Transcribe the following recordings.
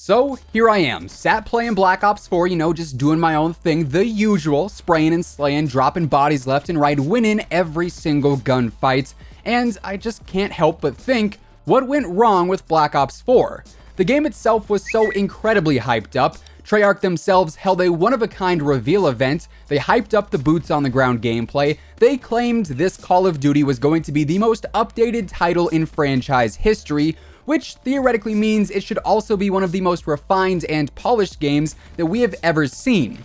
So here I am, sat playing Black Ops 4, just doing my own thing, the usual, spraying and slaying, dropping bodies left and right, winning every single gunfight, and I just can't help but think, what went wrong with Black Ops 4? The game itself was so incredibly hyped up. Treyarch themselves held a one-of-a-kind reveal event, they hyped up the boots-on-the-ground gameplay, they claimed this Call of Duty was going to be the most updated title in franchise history, which theoretically means it should also be one of the most refined and polished games that we have ever seen.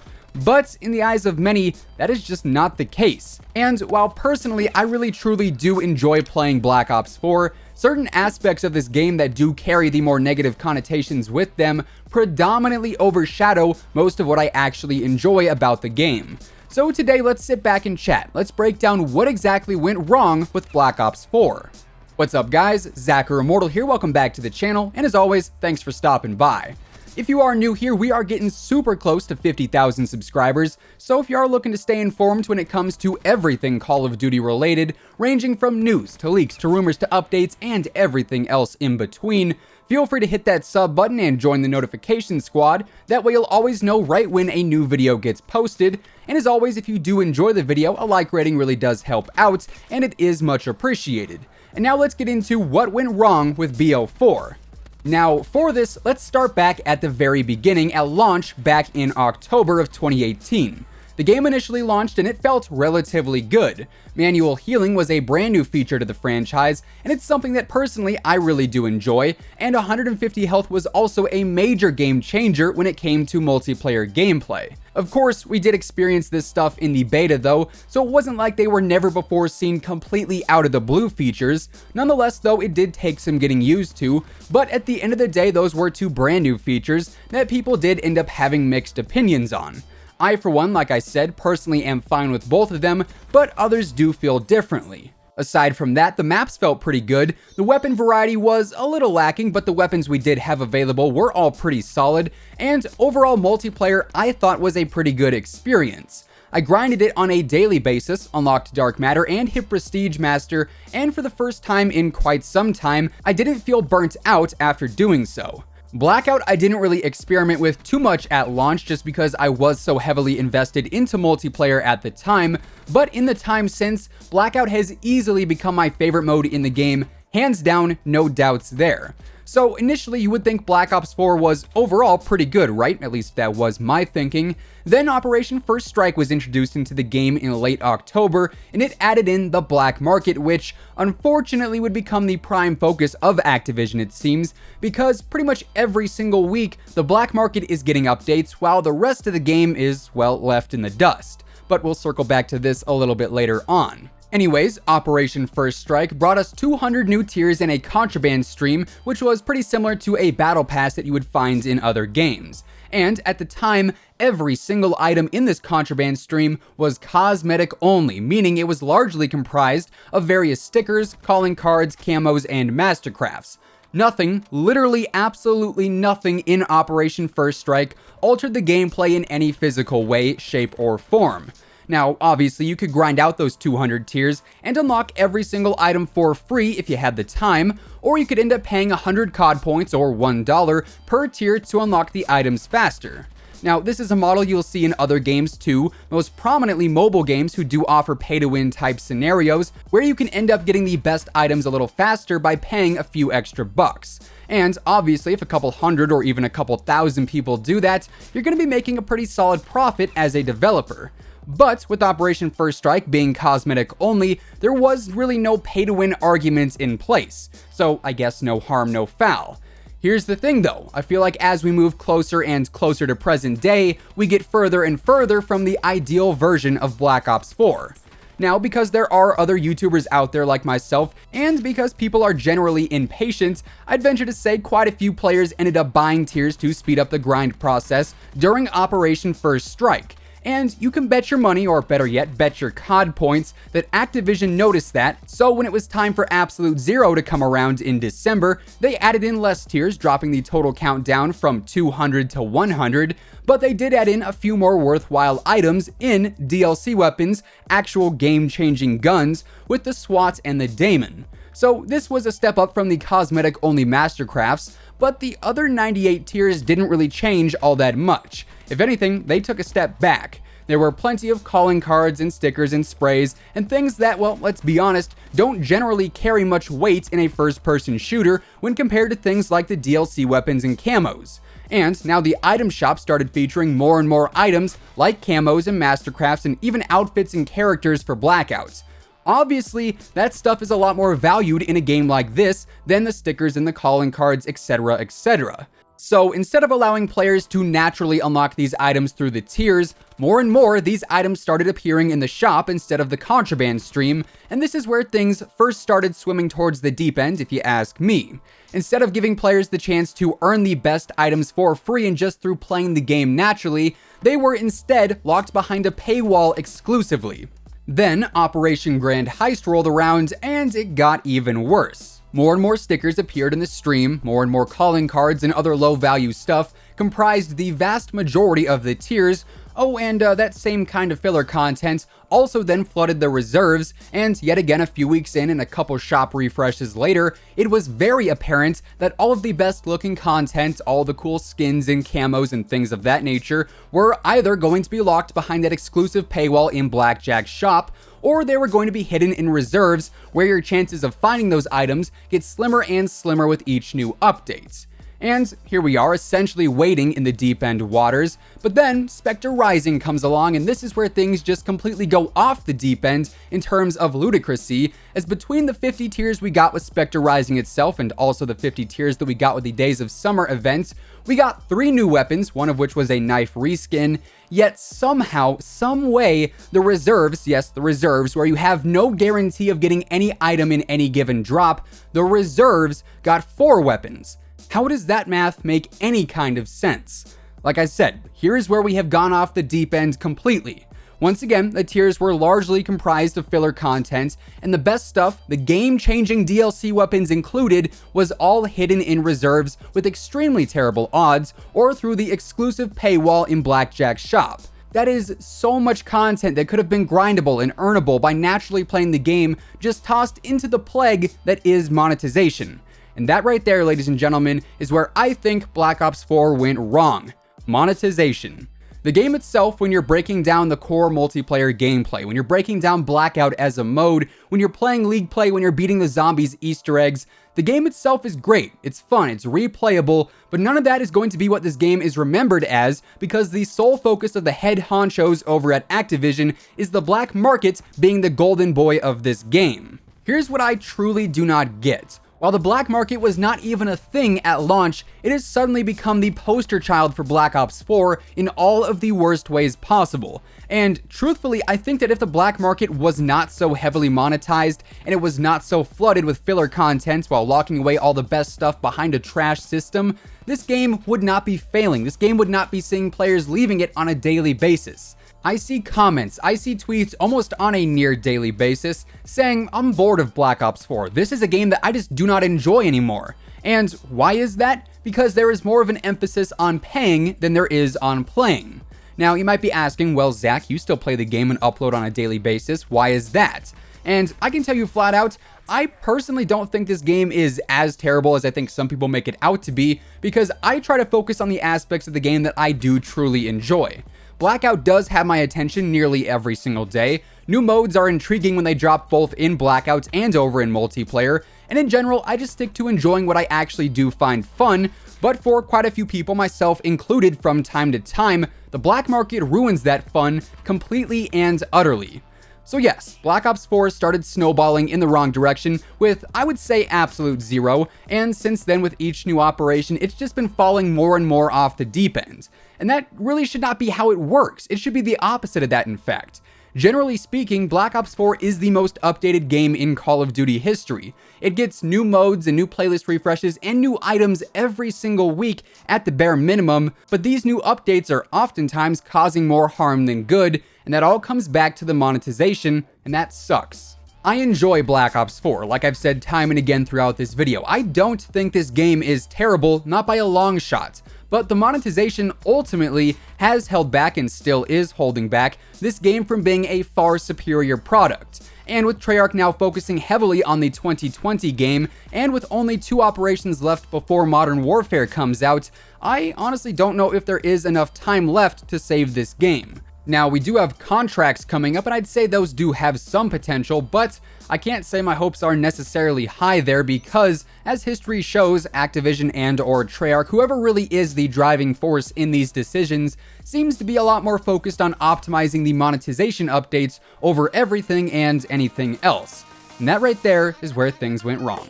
But in the eyes of many, that is just not the case. And while personally I really truly do enjoy playing Black Ops 4, certain aspects of this game that do carry the more negative connotations with them predominantly overshadow most of what I actually enjoy about the game. So today let's sit back and chat. Let's break down what exactly went wrong with Black Ops 4. What's up guys, Zacher Immortal here, welcome back to the channel, and as always, thanks for stopping by. If you are new here, we are getting super close to 50,000 subscribers, so if you are looking to stay informed when it comes to everything Call of Duty related, ranging from news to leaks to rumors to updates and everything else in between, feel free to hit that sub button and join the notification squad, that way you'll always know right when a new video gets posted, and as always, if you do enjoy the video, a like rating really does help out, and it is much appreciated. And now let's get into what went wrong with BO4. Now, for this, let's start back at the very beginning at launch back in October of 2018. The game initially launched and it felt relatively good. Manual healing was a brand new feature to the franchise, and it's something that personally I really do enjoy, and 150 health was also a major game changer when it came to multiplayer gameplay. Of course, we did experience this stuff in the beta though, so it wasn't like they were never before seen completely out of the blue features. Nonetheless though, it did take some getting used to, but at the end of the day, those were two brand new features that people did end up having mixed opinions on. I, for one, like I said, personally am fine with both of them, but others do feel differently. Aside from that, the maps felt pretty good, the weapon variety was a little lacking, but the weapons we did have available were all pretty solid, and overall multiplayer I thought was a pretty good experience. I grinded it on a daily basis, unlocked Dark Matter and hit Prestige Master, and for the first time in quite some time, I didn't feel burnt out after doing so. Blackout I didn't really experiment with too much at launch just because I was so heavily invested into multiplayer at the time, but in the time since, Blackout has easily become my favorite mode in the game, hands down, no doubts there. So initially you would think Black Ops 4 was overall pretty good, right? At least that was my thinking. Then Operation First Strike was introduced into the game in late October, and it added in the black market, which unfortunately would become the prime focus of Activision it seems, because pretty much every single week the black market is getting updates while the rest of the game is, well, left in the dust. But we'll circle back to this a little bit later on. Anyways, Operation First Strike brought us 200 new tiers and a contraband stream, which was pretty similar to a battle pass that you would find in other games. And at the time, every single item in this contraband stream was cosmetic only, meaning it was largely comprised of various stickers, calling cards, camos, and mastercrafts. Nothing, literally absolutely nothing in Operation First Strike altered the gameplay in any physical way, shape, or form. Now, obviously, you could grind out those 200 tiers and unlock every single item for free if you had the time, or you could end up paying 100 COD points or $1 per tier to unlock the items faster. Now, this is a model you'll see in other games too, most prominently mobile games who do offer pay-to-win type scenarios, where you can end up getting the best items a little faster by paying a few extra bucks. And obviously, if a couple hundred or even a couple thousand people do that, you're going to be making a pretty solid profit as a developer. But with Operation First Strike being cosmetic only, there was really no pay-to-win argument in place, so I guess no harm, no foul. Here's the thing though, I feel like as we move closer and closer to present day, we get further and further from the ideal version of Black Ops 4. Now, because there are other YouTubers out there like myself, and because people are generally impatient, I'd venture to say quite a few players ended up buying tiers to speed up the grind process during Operation First Strike. And you can bet your money, or better yet, bet your COD points, that Activision noticed that, so when it was time for Absolute Zero to come around in December, they added in less tiers, dropping the total count down from 200 to 100, but they did add in a few more worthwhile items in DLC weapons, actual game-changing guns, with the SWAT and the Daemon. So this was a step up from the cosmetic-only mastercrafts, but the other 98 tiers didn't really change all that much. If anything, they took a step back. There were plenty of calling cards and stickers and sprays and things that, well, let's be honest, don't generally carry much weight in a first-person shooter when compared to things like the DLC weapons and camos. And now the item shop started featuring more and more items like camos and mastercrafts and even outfits and characters for Blackouts. Obviously, that stuff is a lot more valued in a game like this than the stickers and the calling cards, etc., etc. So instead of allowing players to naturally unlock these items through the tiers, more and more these items started appearing in the shop instead of the contraband stream, and this is where things first started swimming towards the deep end, if you ask me. Instead of giving players the chance to earn the best items for free and just through playing the game naturally, they were instead locked behind a paywall exclusively. Then Operation Grand Heist rolled around, and it got even worse. More and more stickers appeared in the stream, more and more calling cards and other low-value stuff comprised the vast majority of the tiers. Oh, and that same kind of filler content also then flooded the reserves, and yet again a few weeks in and a couple shop refreshes later, it was very apparent that all of the best looking content, all the cool skins and camos and things of that nature, were either going to be locked behind that exclusive paywall in Blackjack's shop, or they were going to be hidden in reserves, where your chances of finding those items get slimmer and slimmer with each new update. And here we are, essentially waiting in the deep end waters, but then Spectre Rising comes along, and this is where things just completely go off the deep end in terms of ludicrousy, as between the 50 tiers we got with Spectre Rising itself and also the 50 tiers that we got with the Days of Summer event, we got 3 new weapons, one of which was a knife reskin, yet somehow, some way, the reserves, yes, the reserves, where you have no guarantee of getting any item in any given drop, the reserves got 4 weapons. How does that math make any kind of sense? Like I said, here is where we have gone off the deep end completely. Once again, the tiers were largely comprised of filler content, and the best stuff, the game-changing DLC weapons included, was all hidden in reserves with extremely terrible odds or through the exclusive paywall in Blackjack's shop. That is so much content that could have been grindable and earnable by naturally playing the game, just tossed into the plague that is monetization. And that right there, ladies and gentlemen, is where I think Black Ops 4 went wrong. Monetization. The game itself, when you're breaking down the core multiplayer gameplay, when you're breaking down Blackout as a mode, when you're playing League play, when you're beating the zombies Easter eggs, the game itself is great, it's fun, it's replayable, but none of that is going to be what this game is remembered as, because the sole focus of the head honchos over at Activision is the black market being the golden boy of this game. Here's what I truly do not get. While the black market was not even a thing at launch, it has suddenly become the poster child for Black Ops 4 in all of the worst ways possible. And truthfully, I think that if the black market was not so heavily monetized and it was not so flooded with filler content while locking away all the best stuff behind a trash system, this game would not be failing. This game would not be seeing players leaving it on a daily basis. I see comments, I see tweets almost on a near daily basis saying, I'm bored of Black Ops 4. This is a game that I just do not enjoy anymore. And why is that? Because there is more of an emphasis on paying than there is on playing. Now, you might be asking, well, Zach, you still play the game and upload on a daily basis. Why is that? And I can tell you flat out, I personally don't think this game is as terrible as I think some people make it out to be, because I try to focus on the aspects of the game that I do truly enjoy. Blackout does have my attention nearly every single day. New modes are intriguing when they drop both in Blackout and over in multiplayer, and in general, I just stick to enjoying what I actually do find fun, but for quite a few people, myself included from time to time, the black market ruins that fun completely and utterly. So yes, Black Ops 4 started snowballing in the wrong direction with, I would say, absolute zero, and since then with each new operation, it's just been falling more and more off the deep end. And that really should not be how it works. It should be the opposite of that, in fact. Generally speaking, Black Ops 4 is the most updated game in Call of Duty history. It gets new modes and new playlist refreshes and new items every single week at the bare minimum, but these new updates are oftentimes causing more harm than good, and that all comes back to the monetization, and that sucks. I enjoy Black Ops 4, like I've said time and again throughout this video. I don't think this game is terrible, not by a long shot. But the monetization ultimately has held back and still is holding back this game from being a far superior product. And with Treyarch now focusing heavily on the 2020 game, and with only 2 operations left before Modern Warfare comes out, I honestly don't know if there is enough time left to save this game. Now, we do have contracts coming up, and I'd say those do have some potential, but I can't say my hopes are necessarily high there because, as history shows, Activision and/or Treyarch, whoever really is the driving force in these decisions, seems to be a lot more focused on optimizing the monetization updates over everything and anything else. And that right there is where things went wrong.